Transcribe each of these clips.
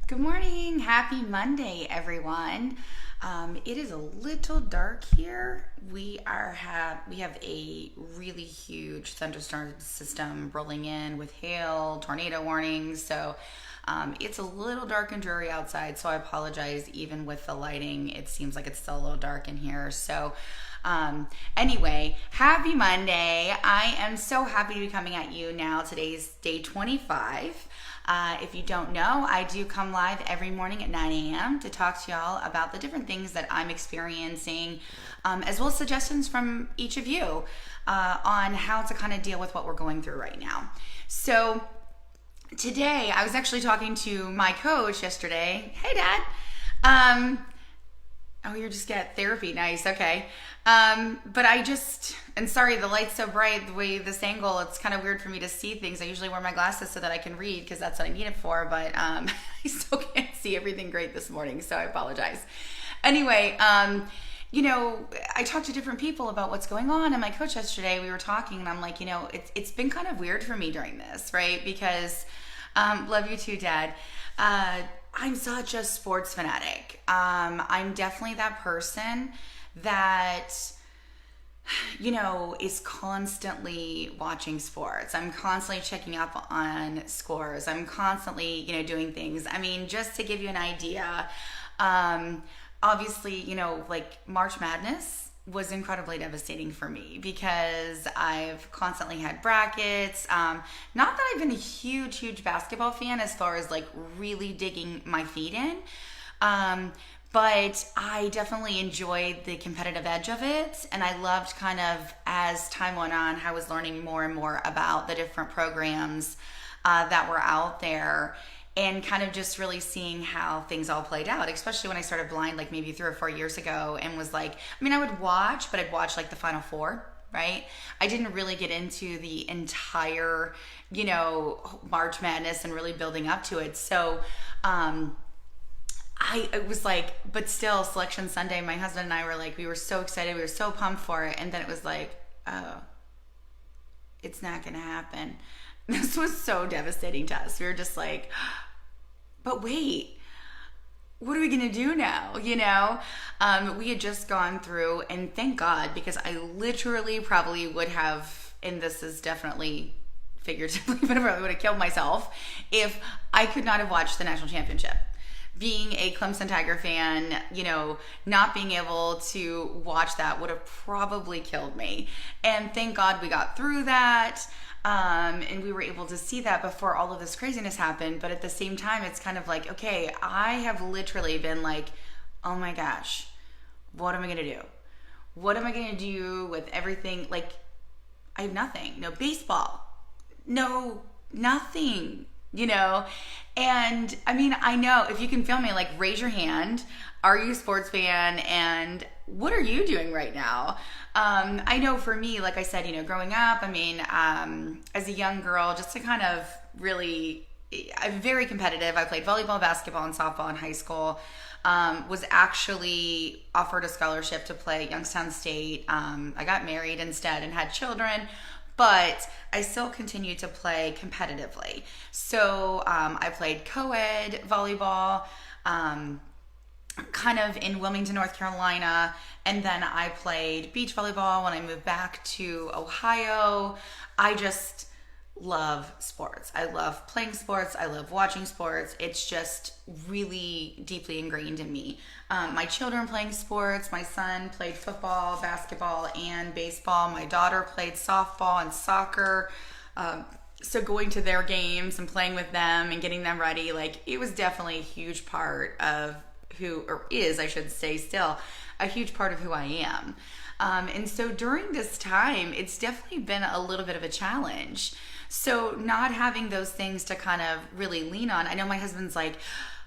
Good morning. Happy Monday, everyone. It is a little dark here. We have a really huge thunderstorm system rolling in with hail, tornado warnings. So it's a little dark and dreary outside. So I apologize. Even with the lighting, it seems like it's still a little dark in here. So anyway, happy Monday. I am so happy to be coming at you now. Today's day 25. If you don't know, I do come live every morning at 9 a.m. to talk to y'all about the different things that I'm experiencing, as well as suggestions from each of you on how to kind of deal with what we're going through right now. So today, I was actually talking to my coach yesterday. Hey, Dad. Oh, you're just at therapy. Nice. Okay. But and sorry, the light's so bright, the way this angle, it's kind of weird for me to see things. I usually wear my glasses so that I can read because that's what I need it for, but I still can't see everything great this morning, so I apologize. Anyway, I talked to different people about what's going on, and my coach yesterday, we were talking, and I'm like, it's been kind of weird for me during this, right? Because, love you too, Dad. I'm such a sports fanatic. I'm definitely that person that, is constantly watching sports. I'm constantly checking up on scores. I'm constantly, doing things. I mean, just to give you an idea, obviously, like March Madness was incredibly devastating for me because I've constantly had brackets. Not that I've been a huge basketball fan as far as like really digging my feet in. But I definitely enjoyed the competitive edge of it. And I loved kind of, as time went on, I was learning more and more about the different programs that were out there and kind of just really seeing how things all played out, especially when I started blind like maybe 3 or 4 years ago and was like, I would watch, but I'd watch like the Final Four, right? I didn't really get into the entire, March Madness and really building up to it. So, it was like, but still, Selection Sunday, my husband and I were like, we were so excited, we were so pumped for it, and then it was like, oh, it's not gonna happen. This was so devastating to us. We were just like, but wait, what are we gonna do now? We had just gone through, and thank God, because I literally probably would have, and this is definitely figuratively, but I probably would have killed myself if I could not have watched the national championship. Being a Clemson Tiger fan, not being able to watch that would have probably killed me. And thank God we got through that. And we were able to see that before all of this craziness happened. But at the same time, it's kind of like, okay, I have literally been like, oh my gosh, what am I going to do? What am I going to do with everything? Like, I have nothing. No baseball. No, nothing. And I know if you can feel me, like raise your hand. Are you a sports fan? And what are you doing right now? I know for me, like I said, growing up, as a young girl, just to kind of really, I'm very competitive. I played volleyball, basketball, and softball in high school. Was actually offered a scholarship to play at Youngstown State. I got married instead and had children. But I still continue to play competitively. So I played co-ed volleyball kind of in Wilmington, North Carolina. And then I played beach volleyball when I moved back to Ohio. I just love sports. I love playing sports. I love watching sports. It's just really deeply ingrained in me. My children playing sports. My son played football, basketball, and baseball. My daughter played softball and soccer. So going to their games and playing with them and getting them ready, like it was definitely a huge part of I should say still, a huge part of who I am. And so during this time, it's definitely been a little bit of a challenge. So not having those things to kind of really lean on. I know my husband's like,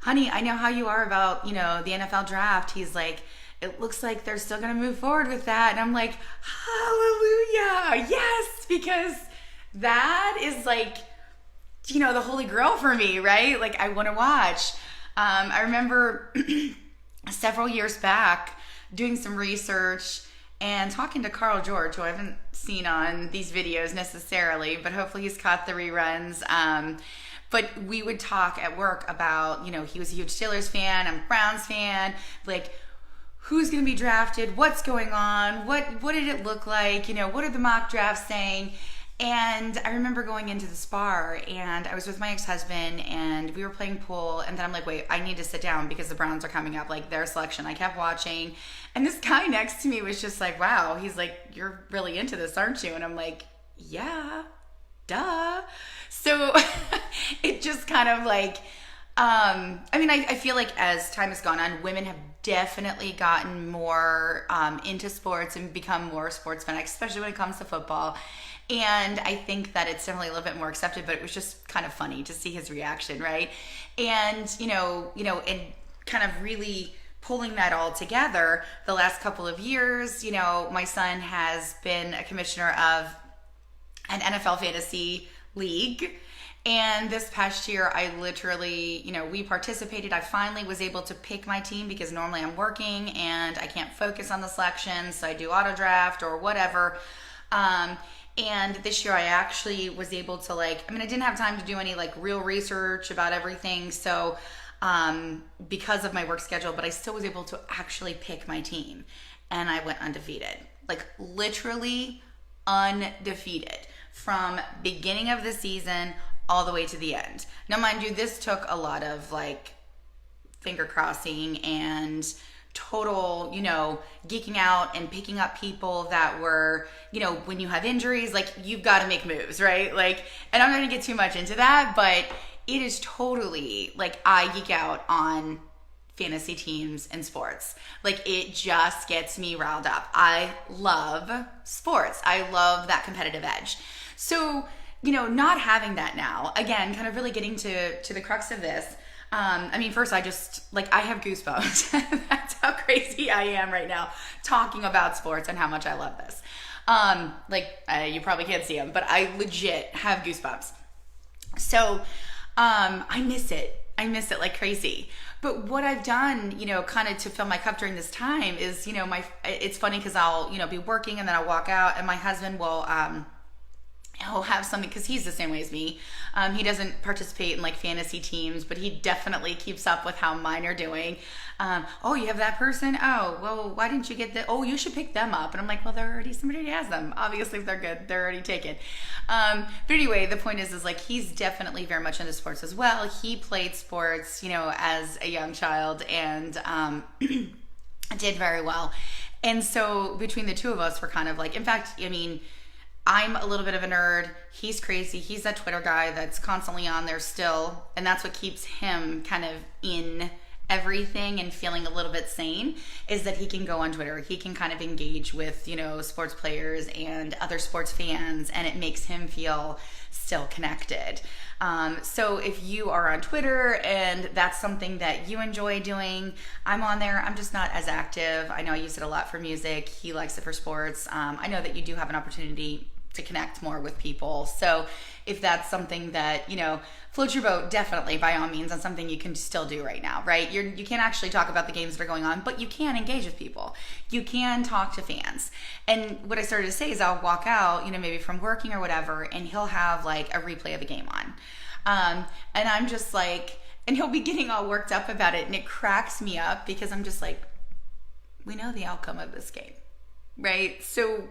honey, I know how you are about, the NFL draft. He's like, it looks like they're still going to move forward with that. And I'm like, hallelujah. Yes, because that is like, the holy grail for me, right? Like I want to watch. I remember several years back doing some research and talking to Carl George, who I haven't seen on these videos necessarily, but hopefully he's caught the reruns. But we would talk at work about, he was a huge Steelers fan, I'm a Browns fan, like, who's going to be drafted, what's going on, what did it look like, what are the mock drafts saying? And I remember going into the spar, and I was with my ex-husband, and we were playing pool, and then I'm like, wait, I need to sit down because the Browns are coming up, like their selection. I kept watching, and this guy next to me was just like, wow, he's like, you're really into this, aren't you? And I'm like, yeah, duh. So it just kind of like, I feel like as time has gone on, women have definitely gotten more into sports and become more sports fanatics, especially when it comes to football. And I think that it's definitely a little bit more accepted, but it was just kind of funny to see his reaction, right? And, and kind of really pulling that all together the last couple of years, my son has been a commissioner of an NFL fantasy league. And this past year, I literally, we participated. I finally was able to pick my team because normally I'm working and I can't focus on the selections. So I do auto draft or whatever. And this year I actually was able to I didn't have time to do any real research about everything. So, because of my work schedule, but I still was able to actually pick my team, and I went undefeated, literally undefeated from beginning of the season all the way to the end. Now, mind you, this took a lot of finger crossing and total, geeking out and picking up people that were, when you have injuries, you've got to make moves, right? And I'm not going to get too much into that, but it is totally, I geek out on fantasy teams and sports. It just gets me riled up. I love sports. I love that competitive edge. So, not having that now, again, kind of really getting to the crux of this. First I just, I have goosebumps. That's how crazy I am right now talking about sports and how much I love this. You probably can't see them, but I legit have goosebumps. So, I miss it. I miss it like crazy. But what I've done, kind of to fill my cup during this time is, it's funny because I'll, be working and then I'll walk out and my husband will, he'll have something, because he's the same way as me. He doesn't participate in fantasy teams, but he definitely keeps up with how mine are doing. Oh, you have that person? Oh, well, why didn't you get that? Oh, you should pick them up. And I'm like, well, somebody already has them. Obviously, if they're good, they're already taken. But anyway, the point is he's definitely very much into sports as well. He played sports, as a young child and did very well. And so between the two of us, we're kind of in fact, I'm a little bit of a nerd. He's crazy. He's that Twitter guy that's constantly on there still. And that's what keeps him kind of in everything and feeling a little bit sane, is that he can go on Twitter. He can kind of engage with, sports players and other sports fans, and it makes him feel still connected. So if you are on Twitter and that's something that you enjoy doing, I'm on there. I'm just not as active. I know I use it a lot for music. He likes it for sports. I know that you do have an opportunity to connect more with people. So if that's something that, floats your boat, definitely, by all means, on something you can still do right now, right? You can't actually talk about the games that are going on, but you can engage with people. You can talk to fans. And what I started to say is I'll walk out, maybe from working or whatever, and he'll have a replay of a game on. And I'm just and he'll be getting all worked up about it, and it cracks me up because I'm just we know the outcome of this game, right? So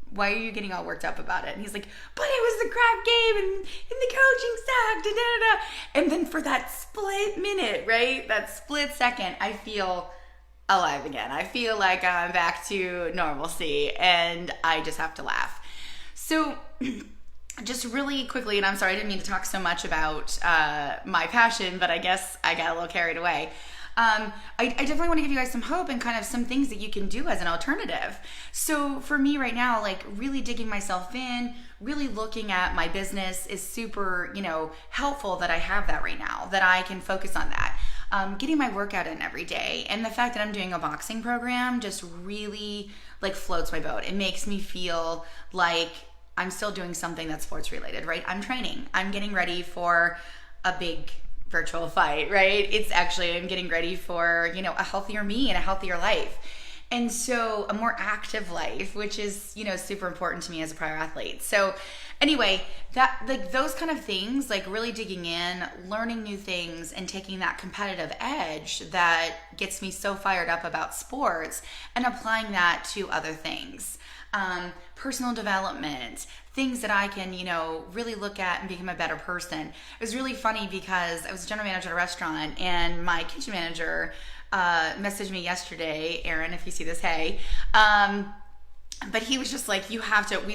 why are you getting all worked up about it? And he's like, but it was the crap game and the coaching sucked, da, da, da. And then for that split minute, right? That split second, I feel alive again. I feel like I'm back to normalcy, and I just have to laugh. So just really quickly, and I'm sorry, I didn't mean to talk so much about my passion, but I guess I got a little carried away. I definitely want to give you guys some hope and kind of some things that you can do as an alternative. So for me right now, really digging myself in, really looking at my business is super, helpful that I have that right now, that I can focus on that. Getting my workout in every day, and the fact that I'm doing a boxing program just really floats my boat. It makes me feel like I'm still doing something that's sports related, right? I'm training. I'm getting ready for a big virtual fight, right? It's actually, I'm getting ready for, a healthier me and a healthier life. And so a more active life, which is, super important to me as a prior athlete. So Anyway, that like those kind of things, like really digging in, learning new things, and taking that competitive edge that gets me so fired up about sports and applying that to other things. Personal development, things that I can, really look at and become a better person. It was really funny because I was a general manager at a restaurant, and my kitchen manager messaged me yesterday, Aaron, if you see this, hey. But he was just like, we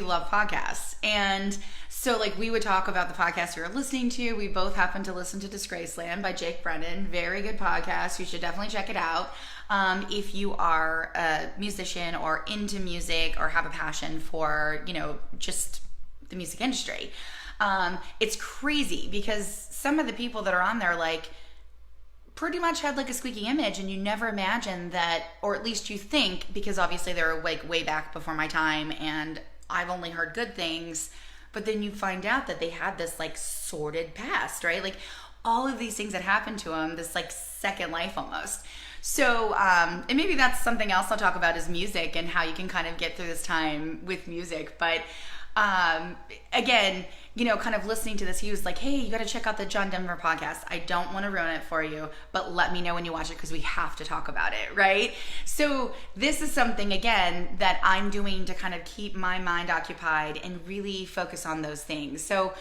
love podcasts. And so like we would talk about the podcast we were listening to. We both happened to listen to Disgraceland by Jake Brennan. Very good podcast. You should definitely check it out. If you are a musician or into music or have a passion for, just the music industry. It's crazy because some of the people that are on there, like, pretty much had like a squeaky image, and you never imagine that, or at least you think, because obviously they're like way back before my time and I've only heard good things, but then you find out that they had this like sordid past, right? Like all of these things that happened to them, this like second life almost. So, and maybe that's something else I'll talk about is music and how you can kind of get through this time with music. But again, kind of listening to this, he was like, hey, you got to check out the John Denver podcast. I don't want to ruin it for you, but let me know when you watch it because we have to talk about it, right? So this is something, again, that I'm doing to kind of keep my mind occupied and really focus on those things. So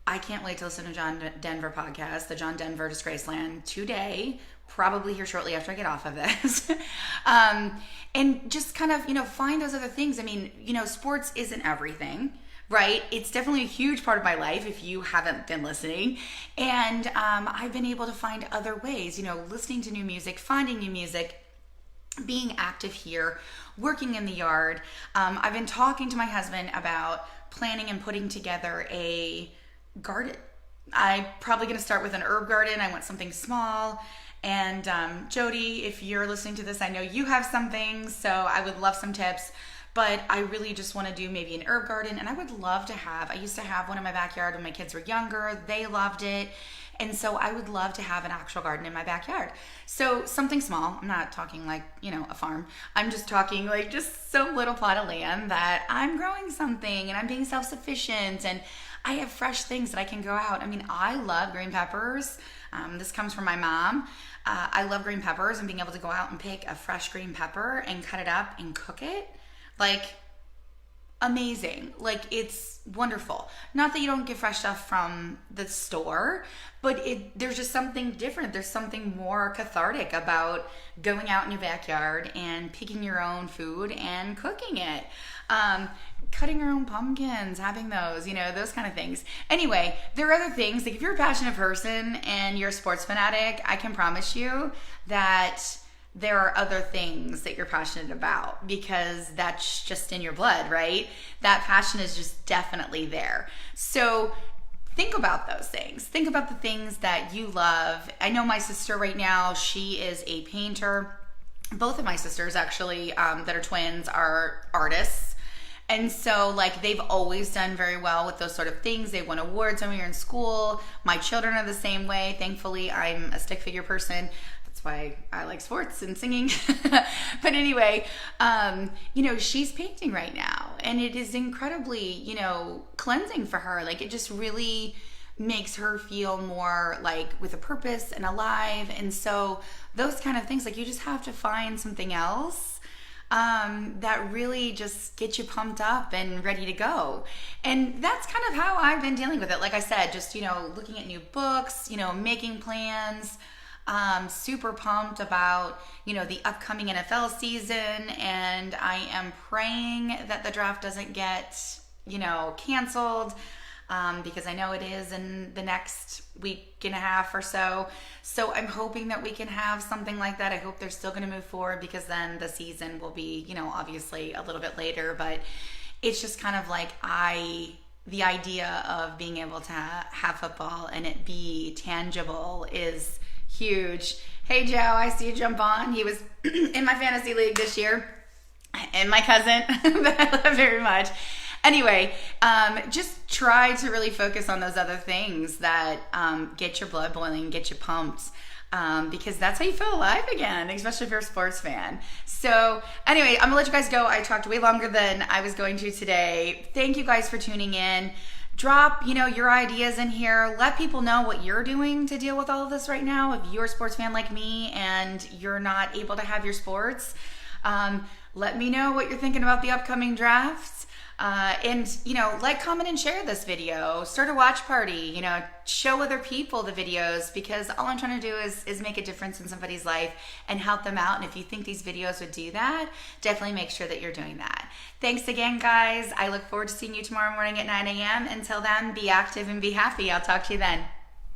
I can't wait to listen to John Denver podcast, the John Denver Disgraceland today, probably here shortly after I get off of this. And just kind of, find those other things. I mean, sports isn't everything, right? It's definitely a huge part of my life if you haven't been listening. And I've been able to find other ways, listening to new music, finding new music, being active here, working in the yard. I've been talking to my husband about planning and putting together a garden. I'm probably going to start with an herb garden. I want something small. And Jody, if you're listening to this, I know you have something, so I would love some tips. But I really just want to do maybe an herb garden. And I would love to I used to have one in my backyard when my kids were younger. They loved it. And so I would love to have an actual garden in my backyard. So something small. I'm not talking like, a farm. I'm just talking like just some little plot of land that I'm growing something and I'm being self-sufficient and I have fresh things that I can go out. I mean, I love green peppers. This comes from my mom. I love green peppers and being able to go out and pick a fresh green pepper and cut it up and cook it. Like, amazing. Like, it's wonderful. Not that you don't get fresh stuff from the store, but there's just something different. There's something more cathartic about going out in your backyard and picking your own food and cooking it. Cutting your own pumpkins, having those, those kind of things. Anyway, there are other things. Like if you're a passionate person and you're a sports fanatic, I can promise you that there are other things that you're passionate about because that's just in your blood, right? That passion is just definitely there. So think about those things. Think about the things that you love. I know my sister right now, she is a painter. Both of my sisters actually, that are twins, are artists. And so like they've always done very well with those sort of things. They won awards when we were in school. My children are the same way. Thankfully, I'm a stick figure person. That's why I like sports and singing. But anyway, she's painting right now and it is incredibly, cleansing for her. Like it just really makes her feel more like with a purpose and alive. And so those kind of things, like you just have to find something else that really just get you pumped up and ready to go. And that's kind of how I've been dealing with it. Like I said, just, looking at new books, making plans, super pumped about, the upcoming NFL season. And I am praying that the draft doesn't get, canceled. Because I know it is in the next week and a half or so. So I'm hoping that we can have something like that. I hope they're still going to move forward because then the season will be, obviously a little bit later. But it's just kind of like the idea of being able to have football and it be tangible is huge. Hey, Joe, I see you jump on. He was in my fantasy league this year. And my cousin that I love very much. Anyway, just try to really focus on those other things that get your blood boiling, get you pumped. because that's how you feel alive again, especially if you're a sports fan. So anyway, I'm gonna let you guys go. I talked way longer than I was going to today. Thank you guys for tuning in. Drop, your ideas in here. Let people know what you're doing to deal with all of this right now. If you're a sports fan like me and you're not able to have your sports, let me know what you're thinking about the upcoming drafts. And like, comment, and share this video. Start a watch party. Show other people the videos, because all I'm trying to do is make a difference in somebody's life and help them out. And if you think these videos would do that, definitely make sure that you're doing that. Thanks again, guys. I look forward to seeing you tomorrow morning at 9 a.m. Until then, be active and be happy. I'll talk to you then.